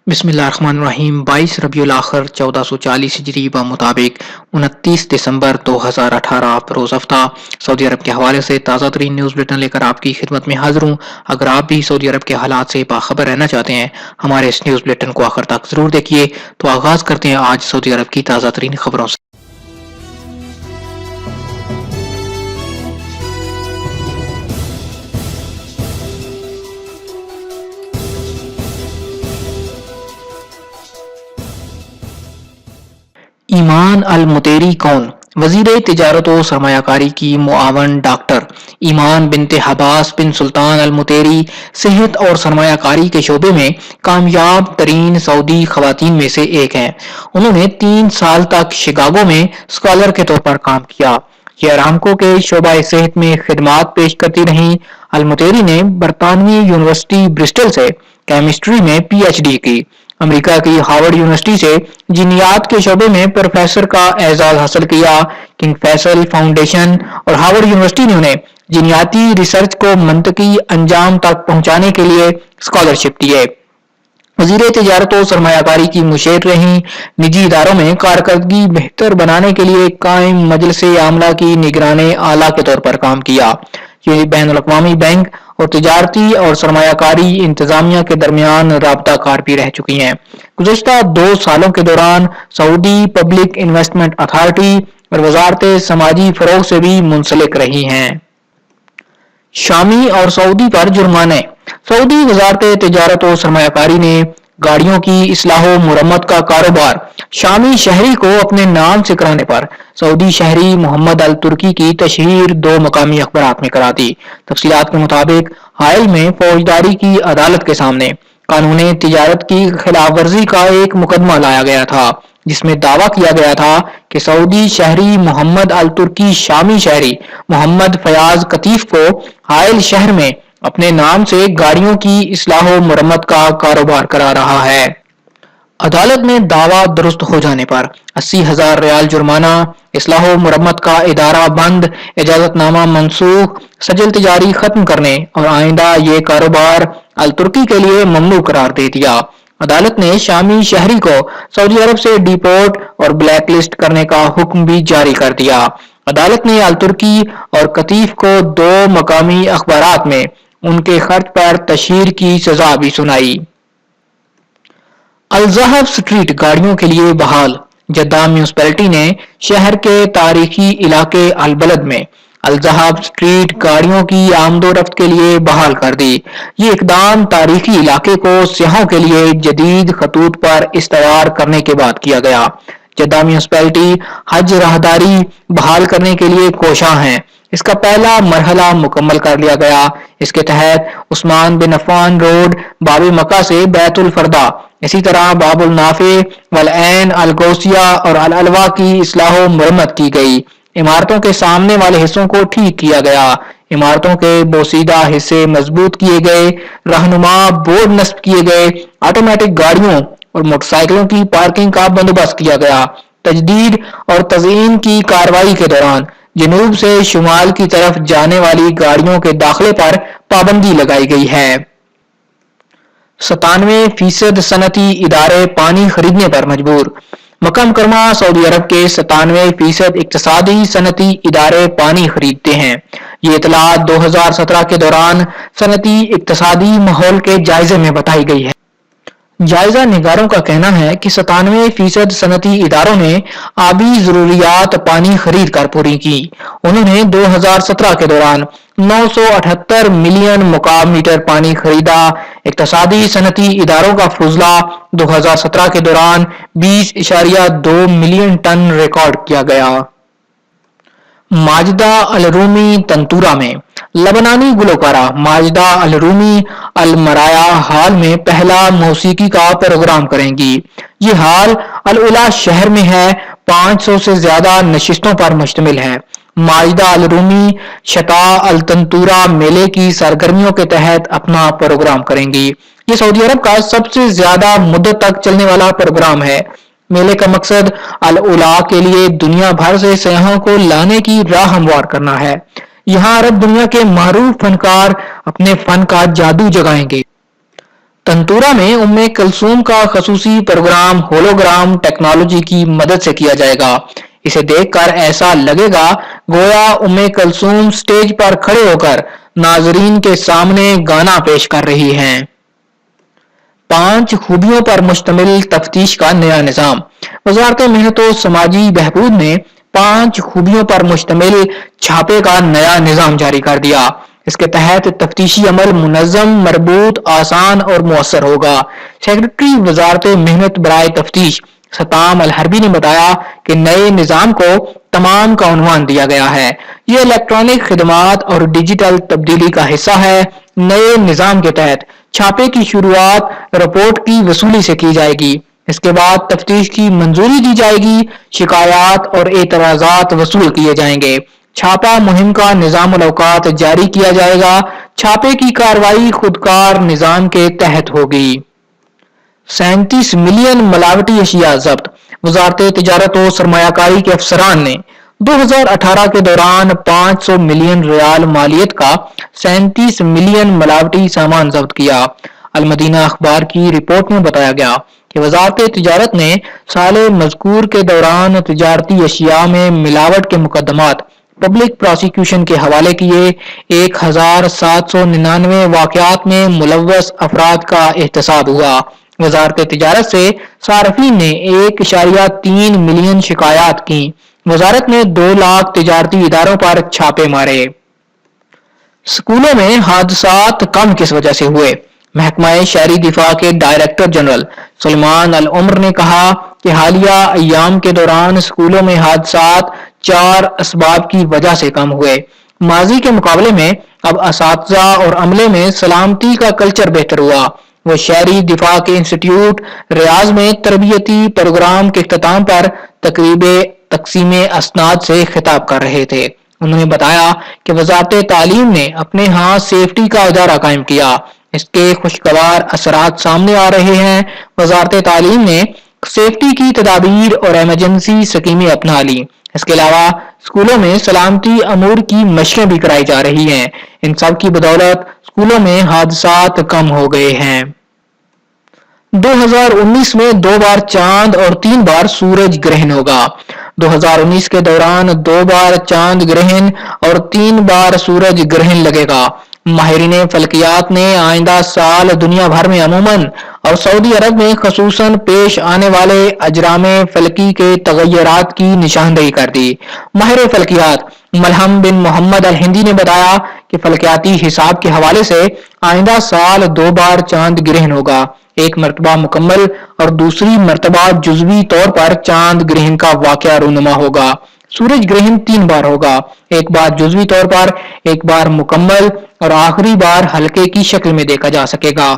बिस्मिल्लाहिर्रहमानिर्रहीम 22 रबीउल आखिर 1440 हिजरी व मुताबिक 29 दिसंबर 2018 रोज़ हफ्ता सऊदी अरब के हवाले से ताज़ा तरीन न्यूज़ बुलेटिन लेकर आपकी खिदमत में हाजिर हूँ। अगर आप भी सऊदी अरब के हालात से बाखबर रहना चाहते हैं, हमारे इस न्यूज़ बुलेटिन को आखिर तक जरूर देखिए। तो आगाज करते हैं आज सऊदी अरब की ताज़ा तरीन खबरों से। ईमान अल मुतेरी कौन? वजीर तिजारत और सरमायाकारी की मुआवन डॉक्टर ईमान बिनते हबास बिन सुल्तान अल मुतेरी सेहत और सरमायाकारी के शोबे में कामयाब तरीन सऊदी खवातीन में से एक हैं। उन्होंने 3 साल तक शिकागो में स्कॉलर के तौर पर काम किया। ये अरामको के शोबा सेहत में खिदमात पेश करती रहीं। अल मुतेरी ने बरतानवी यूनिवर्सिटी ब्रिस्टल से केमिस्ट्री में PhD की। अमेरिका की हार्वर्ड यूनिवर्सिटी से जीनियात के शोबे में प्रोफेसर का एजाज हासिल किया। किंग फैसल फाउंडेशन और हार्वर्ड यूनिवर्सिटी ने उन्हें जीनियाती रिसर्च को मंतकी अंजाम तक पहुंचाने के लिए स्कॉलरशिप दी है। वजीर तिजारत और सरमायाकारी की मुशीर रहीं। निजी इदारों में कारकर्दगी बेहतर बनाने के लिए कायम मजलिस आमला की निगरानी आला के तौर पर काम किया। ये बैनुल-अक़वामी बैंक और तिजारती और सरमायाकारी इंतजामिया के दरमियान राबता कार भी रह चुकी हैं। गुज़श्ता 2 सालों के दौरान सऊदी पब्लिक इन्वेस्टमेंट अथॉरिटी और वजारत समाजी फरोग से भी मुंसलिक रही हैं। शामी और सऊदी पर जुर्माने। सऊदी वजारत तिजारत और सरमायाकारी ने गाड़ियों की इस्लाह मुरम्मत का कारोबार शामी शहरी को अपने नाम से कराने पर सऊदी शहरी मोहम्मद अल तुर्की की तशहीर 2 मकामी अखबारात में करा दी। तफसीलात के मुताबिक हायल में फौजदारी की अदालत के सामने कानून तिजारत की खिलाफ वर्जी का एक मुकदमा लाया गया था, जिसमें दावा किया गया था कि सऊदी शहरी मोहम्मद अल तुर्की शामी शहरी मोहम्मद फयाज कतीफ को हायल शहर में अपने नाम से गाड़ियों की इस्लाह मुरम्मत का कारोबार करा रहा है। अदालत में दावा दुरुस्त हो जाने पर 80,000 रियाल जुर्माना, इस्लाह मुरम्मत का इदारा बंद, इजाजतनामा मनसूख, सजल तिजारी खत्म करने और आइंदा ये कारोबार अल तुर्की के लिए ममनू करार दे दिया। अदालत ने शामी शहरी को सऊदी अरब से डिपोर्ट और ब्लैक लिस्ट करने का हुक्म भी जारी कर दिया। अदालत ने अल तुर्की और कतीफ को 2 मकामी अखबारात में उनके खर्च पर तशहीर की सजा भी सुनाई। अल-ज़हब स्ट्रीट गाड़ियों के लिए बहाल। जद्दा म्यूनिसिपैलिटी ने शहर के तारीखी इलाके अल-बलद में अल-ज़हब स्ट्रीट गाड़ियों की आमदोरफ्त के लिए बहाल कर दी। ये इकदाम तारीखी इलाके को सियाहों के लिए जदीद खतूत पर इस्तवार करने के बाद किया गया। जद्दा म्यूनिसिपैलिटी हज राहदारी बहाल करने के लिए कोशां है। इसका पहला मरहला मुकम्मल कर लिया गया। इसके तहत उस्मान बिन अफ़्फ़ान रोड बाब मक्का से बैतुल फरदा, इसी तरह बाबुल नाफे, वल ऐन, अल गौसिया और अल अलवा की इस्लाह मुरम्मत की गई। इमारतों के सामने वाले हिस्सों को ठीक किया गया। इमारतों के बोसीदा हिस्से मजबूत किए गए। रहनुमा बोर्ड नस्ब किए गए। ऑटोमेटिक गाड़ियों और मोटरसाइकिलों की पार्किंग का बंदोबस्त किया गया। तजदीद और तज़यीन की कार्रवाई के दौरान जनूब से शुमाल की तरफ जाने वाली गाड़ियों के दाखिले पर पाबंदी लगाई गई है। 97% सनती इदारे पानी खरीदने पर मजबूर। मक्का मुकरमा सऊदी अरब के 97% इक्तसादी सनती इदारे पानी खरीदते हैं। ये इतलात 2017 के दौरान सनती इक्तसादी माहौल के जायजे में बताई गई है। जायजा निगारों का कहना है कि 97% सनती इदारों ने आबी जरूरियात पानी खरीद कर पूरी की। उन्होंने 2017 के दौरान 978 मिलियन मुकाब मीटर पानी खरीदा। इक्तसादी सनती इदारों का फुजला 2017 के दौरान 20.2 मिलियन टन रिकॉर्ड किया गया। माजिदा अल रूमी तंतूरा में। लबनानी गुलकारा माजिदा अल रूमी अल मराया हाल में पहला मौसीकी का प्रोग्राम करेंगी। ये हाल अल उला शहर में है। 500 से ज्यादा नशिस्तों पर मुश्तमिल है। माजिदा अल रूमी शता अल तंतूरा मेले की सरगर्मियों के तहत अपना प्रोग्राम करेंगी। ये सऊदी अरब का सबसे ज्यादा मुद्दत तक चलने वाला प्रोग्राम है। मेले का मकसद अल उला के लिए दुनिया भर से सयाहों को लाने की राह हमवार करना है। यहाँ अरब दुनिया के मारूफ फनकार अपने फन का जादू जगाएंगे। तंतूरा में उम्मे कलसूम का खसूसी प्रोग्राम होलोग्राम टेक्नोलॉजी की मदद से किया जाएगा। इसे देखकर ऐसा लगेगा गोया उम्मे कलसूम स्टेज पर खड़े होकर नाजरीन के सामने गाना पेश कर रही हैं। 5 खूबियों पर मुश्तमिल तफ्तीश का नया निजाम। वजारत मेहनत व समाजी बहबूद ने 5 खूबियों पर मुश्तमिल छापे का नया निजाम जारी कर दिया। इसके तहत तफ्तीशी अमल मुनज़्ज़म, मरबूत, आसान और मुअस्सर होगा। सेक्रेटरी वजारत मेहनत बराए तफ्तीश सताम अल हरबी ने बताया कि नए निजाम को तमाम का उन्वान दिया गया है। ये इलेक्ट्रॉनिक खिदमात और डिजिटल तब्दीली का हिस्सा है। नए निजाम के तहत छापे की शुरुआत रिपोर्ट की वसूली से की जाएगी। इसके बाद तफ्तीश की मंजूरी दी जाएगी, शिकायत और एतराजात वसूल किए जाएंगे। छापा मुहिम का निजामुल औकात जारी किया जाएगा। छापे की कार्रवाई खुदकार निजाम के तहत होगी। 37 मिलियन मिलावटी अशिया जब्त। वजारत तिजारत और सरमायाकारी के अफसरान ने 2018 के दौरान 500 मिलियन रियाल मालियत का 37 मिलियन मिलावटी सामान जब्त किया। अल मदीना अखबार की रिपोर्ट में बताया गया कि वजारत तिजारत ने साले मज़कूर के दौरान तिजारती अशिया में मिलावट के मुकदमात पब्लिक प्रोसिक्यूशन के हवाले किए। 1799 वाकयात में मुलव्वस अफराद का एहतसाब हुआ। वजारत तिजारत से सार्फिन ने 1.3 मिलियन शिकायत की। वजारत ने 2 लाख तिजारती इदारों पर छापे मारे। स्कूलों में हादसात कम किस वजह से हुए? महकमा शहरी दिफा के डायरेक्टर जनरल सुलेमान अल उम्र ने कहा कि हालिया अय्याम के दौरान स्कूलों में हादसात 4 असबाब की वजह से कम हुए। माजी के मुकाबले में अब असातिज़ा और अमले में सलामती का कल्चर बेहतर हुआ। वो शहरी दिफा के इंस्टीट्यूट रियाज में तरबियती प्रोग्राम के इख्तिताम पर तकरीब तकसीम असनाद से खिताब कर रहे थे। उन्होंने बताया कि वजारत तालीम ने अपने यहाँ सेफ्टी का इदारा कायम किया। इसके खुशगवार असरात सामने आ रहे हैं। वजारत तालीम ने सेफ्टी की तदाबीर और एमरजेंसी स्कीमें अपना ली। इसके अलावा स्कूलों में सलामती अमूर की मशकें भी कराई जा रही हैं। इन सब की बदौलत स्कूलों में हादसात कम हो गए हैं। 2019 में 2 बार चांद और 3 बार सूरज ग्रहण होगा। 2019 के दौरान 2 बार चांद ग्रहण और 3 बार सूरज ग्रहण लगेगा। माहिरीन फल्कियात ने आइंदा साल दुनिया भर में अमूमन और सऊदी अरब में खसूसन पेश आने वाले अजराम फलकी के तगय्युरात की निशानदेही कर दी। माहिर फल्कियात मलहम बिन मोहम्मद अल हिंदी ने बताया कि फल्कियाती हिसाब के हवाले से आइंदा साल 2 बार चांद ग्रहण होगा। एक मरतबा मुकम्मल और दूसरी मरतबा जुज़वी तौर पर चांद ग्रहण का वाकया रूनुमा होगा। सूरज ग्रहण 3 बार होगा, एक बार जुज़वी तौर पर, एक बार मुकम्मल और आखिरी बार हल्के की शक्ल में देखा जा सकेगा।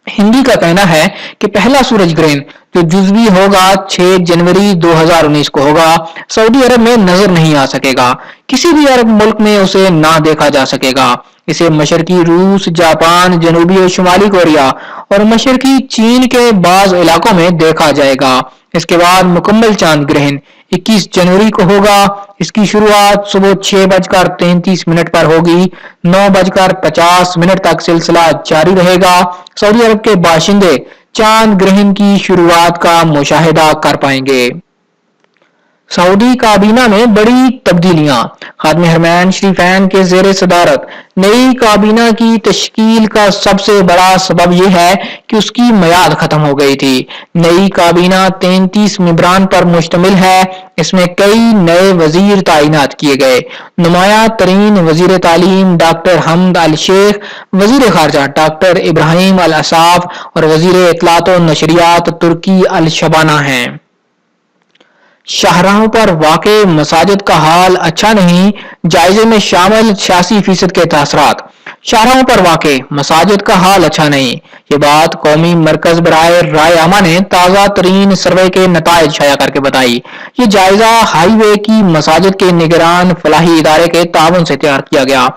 हिंदी का कहना है कि पहला सूरज ग्रहण जो जुज़वी होगा 6 जनवरी 2019 को होगा। सऊदी अरब में नजर नहीं आ सकेगा। किसी भी अरब मुल्क में उसे ना देखा जा सकेगा। इसे मशरकी रूस, जापान, जनूबी और शुमाली कोरिया और मशरकी चीन के बाज इलाकों में देखा जाएगा। इसके बाद मुकम्मल चांद ग्रहण 21 जनवरी को होगा। इसकी शुरुआत सुबह 6:33 पर होगी। 9:50 तक सिलसिला जारी रहेगा। सऊदी अरब के बाशिंदे चांद ग्रहण की शुरुआत का मुशाहिदा कर पाएंगे। सऊदी काबीना में बड़ी तब्दीलियां। खादिम हरमैन शरीफैन के जेर सदारत नई काबीना की तश्कील का सबसे बड़ा सबब यह है कि उसकी मियाद खत्म हो गई थी। नई काबीना 33 मेंबरान पर मुश्तमिल है। इसमें कई नए वजीर तैनात किए गए। नुमाया तरीन वजीर तालीम डॉक्टर हमद अल शेख, वजीर खारजा डॉक्टर इब्राहिम अल असाफ और वजीर इत्तलात व नशरियात तुर्की अल शबाना हैं। शाहराहों पर वाक़े मसाजिद का हाल अच्छा नहीं, जायजे में शामिल 86% के तासरात। शाहराहों पर वाक़े मसाजिद का हाल अच्छा नहीं। ये बात कौमी मरकज बराए राय आमा ने ताज़ा तरीन सर्वे के नताइज शाया करके बताई। ये जायजा हाईवे की मसाजिद के निगरान फलाही इदारे के ताउन से तैयार किया गया।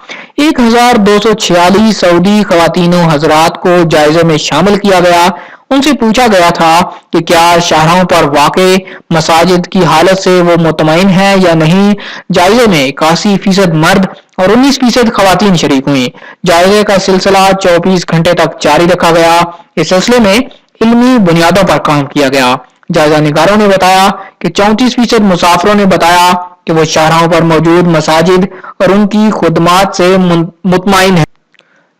1246 सऊदी खवातीनो हजरात को जायजे में शामिल किया गया। उनसे पूछा गया था कि क्या शाहराहों पर वाक़े मसाजिद की हालत से वो मुतमईन है या नहीं। जायजे में 81% मर्द और 19% खवातीन शरीक हुई। जायजे का सिलसिला 24 घंटे तक जारी रखा गया। इस सिलसिले में इल्मी बुनियादों पर काम किया गया। जायजा निगारों ने बताया कि 34% मुसाफिरों ने बताया कि वो शाहराहों पर मौजूद मसाजिद और उनकी खुदमात से मुतमईन है,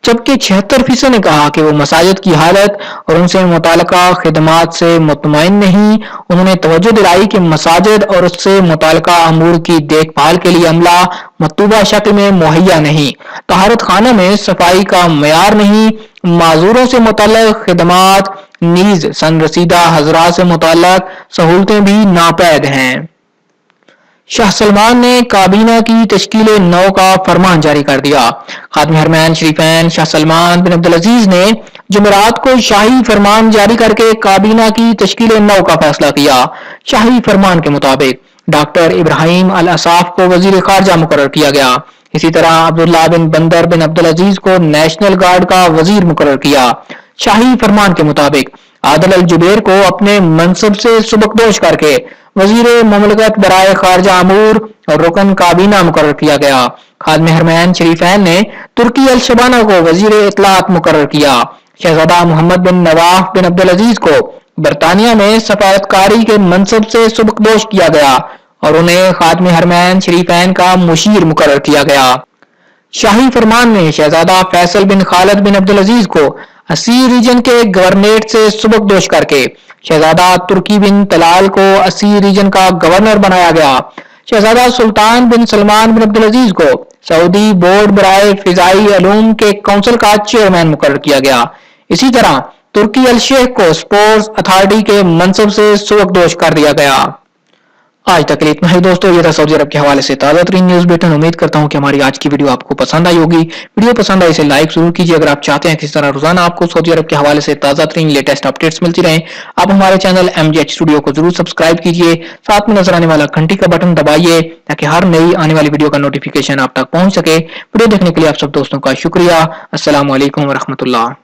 जबकि 76% ने कहा कि वो मसाजिद की हालत और उनसे मुताल्लिका खिदमात से मुतमईन नहीं। उन्होंने तवज्जो दिलाई कि मसाजिद और उससे मुताल्लिका अमूर की देखभाल के लिए अमला मतलूबा शक्ल में मुहैया नहीं, तहारत खाना में सफाई का मयार नहीं, माजूरों से मुताल्लिक खिदमात नीज सनरसीदा हजरात से मुताल्लिक सहूलतें भी नापैद हैं। शाह सलमान ने काबीना की तश्कील नौ का फरमान जारी कर दिया। खादिम हरमैन शरीफैन शाह सलमान बिन अब्दुल अजीज ने जुमेरात को शाही फरमान जारी करके काबीना की तश्कील नौ का फैसला किया। शाही फरमान के मुताबिक डॉक्टर इब्राहिम अल असाफ को वजीर खारजा मुकर्रर किया गया। इसी तरह अब्दुल्ला बिन बंदर बिन अब्दुल अजीज को नेशनल गार्ड का वजीर मुकर्रर किया। शाही फरमान के मुताबिक आदिल अल जुबैर को अपने मनसब से सुबकदोश करके वजीर ममलकत बराए खारजा अमूर और रुकन काबीना मुकर्रर किया गया। खादिम हरमैन शरीफैन ने तुर्की अल शबाना को वजीर इत्तलात मुकर्रर किया। शहजादा मोहम्मद बिन नवाफ बिन अब्दुल अजीज को बरतानिया में सफारतकारी के मनसब से सुबकदोश किया गया और उन्हें खादिम हरमैन शरीफैन का मुशीर मुकर्रर किया गया। शाही फरमान में शहजादा फैसल बिन खालिद बिन अब्दुल अजीज को असीर रीजन के गवर्नरेट से सुबकदोश करके शहजादा तुर्की बिन तलाल को असीर रीजन का गवर्नर बनाया गया। शहजादा सुल्तान बिन सलमान बिन अब्दुल अजीज को सऊदी बोर्ड बराए फिजाई अलूम के काउंसिल का चेयरमैन मुकर्रर किया गया। इसी तरह तुर्की अल शेख को स्पोर्ट्स अथॉरिटी के मनसब से सुबकदोश कर दिया गया। आज तक के लिए इतना ही दोस्तों, ये था सऊदी अरब के हवाले से ताज़ा तरीन न्यूज बुलेटिन। उम्मीद करता हूँ कि हमारी आज की वीडियो आपको पसंद आई होगी। वीडियो पसंद आई इसे लाइक जरूर कीजिए। अगर आप चाहते हैं कि इस तरह रोजाना आपको सऊदी अरब के हवाले से ताज़ा तरीन लेटेस्ट अपडेट्स मिलती रहें, आप हमारे चैनल MGH स्टूडियो को जरूर सब्सक्राइब कीजिए। साथ में नजर आने वाला घंटी का बटन दबाइए ताकि हर नई आने वाली वीडियो का नोटिफिकेशन आप तक पहुंच सके। वीडियो देखने के लिए आप सब दोस्तों का शुक्रिया। अस्सलाम वालेकुम व रहमतुल्लाह।